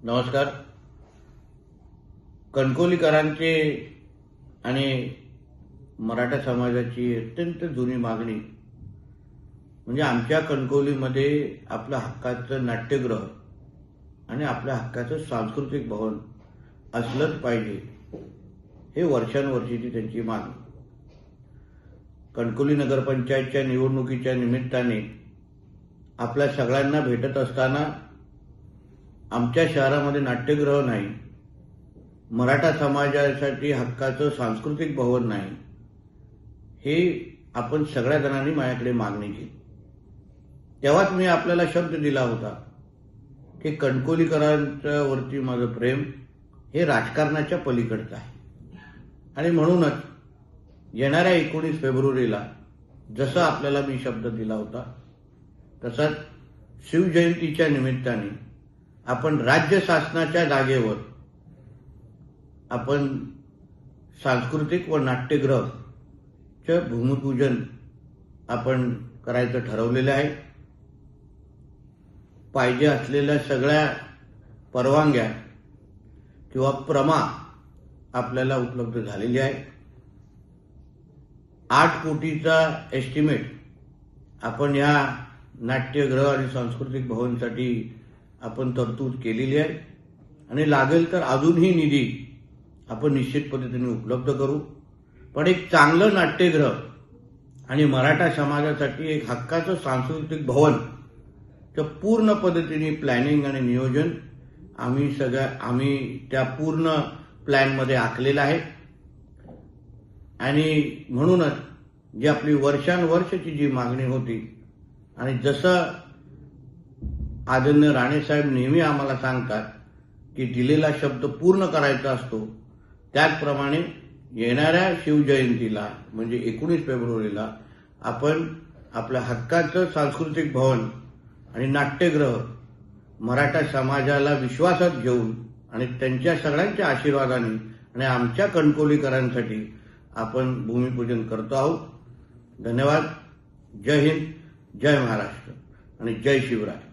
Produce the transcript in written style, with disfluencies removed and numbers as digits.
नमस्कार. कणकवलीकरांचे आणि मराठा समाजाची अत्यंत जुनी मागणी म्हणजे आमच्या कणकवलीमध्ये आपल्या हक्काचं नाट्यगृह आणि आपल्या हक्काचं सांस्कृतिक भवन असलंच पाहिजे, हे वर्षानुवर्षीची त्यांची मागणी. कणकवली नगरपंचायतच्या निवडणुकीच्या निमित्ताने आपल्या सगळ्यांना भेटत असताना आमच्या शहरामध्ये नाट्यगृह नाही, मराठा समाजासाठी हक्काचं सांस्कृतिक भवन नाही, हे आपण सगळ्या जणांनी माझ्याकडे मागणी केली. तेव्हाच मी आपल्याला शब्द दिला होता की कणकवलीकरांच्या वरती माझं प्रेम हे राजकारणाच्या पलीकडचं आहे आणि म्हणूनच येणाऱ्या 19 फेब्रुवारीला जसं आपल्याला मी शब्द दिला होता तसाच शिवजयंतीच्या निमित्ताने आपण राज्य शासनाच्या जागेवर आपण सांस्कृतिक व नाट्यगृहचे भूमिपूजन आपण करायचं ठरवलेलं आहे. पाहिजे असलेल्या सगळ्या परवानग्या किंवा प्रमा आपल्याला उपलब्ध झालेली आहे. 8 कोटीचा एस्टिमेट आपण या नाट्यगृह आणि सांस्कृतिक भवनसाठी आपण तरतूद केलेली आहे आणि लागेल तर अजूनही निधी आपण निश्चित पद्धतीने उपलब्ध करू. पण एक चांगलं नाट्यगृह आणि मराठा समाजासाठी एक हक्काचं सांस्कृतिक भवन तर पूर्ण पद्धतीने प्लॅनिंग आणि नियोजन आम्ही त्या पूर्ण प्लॅनमध्ये आखलेलं आहे आणि म्हणूनच जी आपली वर्षानुवर्षाची जी मागणी होती आणि जसं आदरणीय राणेसाहेब नेहमी आम्हाला सांगतात की दिलेला शब्द पूर्ण करायचा असतो, त्याचप्रमाणे येणाऱ्या शिवजयंतीला म्हणजे 19 फेब्रुवारीला आपण आपल्या हक्काचं सांस्कृतिक भवन आणि नाट्यगृह मराठा समाजाला विश्वासात घेऊन आणि त्यांच्या सगळ्यांच्या आशीर्वादाने आणि आमच्या कणकवलीकरांसाठी आपण भूमिपूजन करतो आहोत. धन्यवाद. जय हिंद, जय महाराष्ट्र आणि जय शिवराय.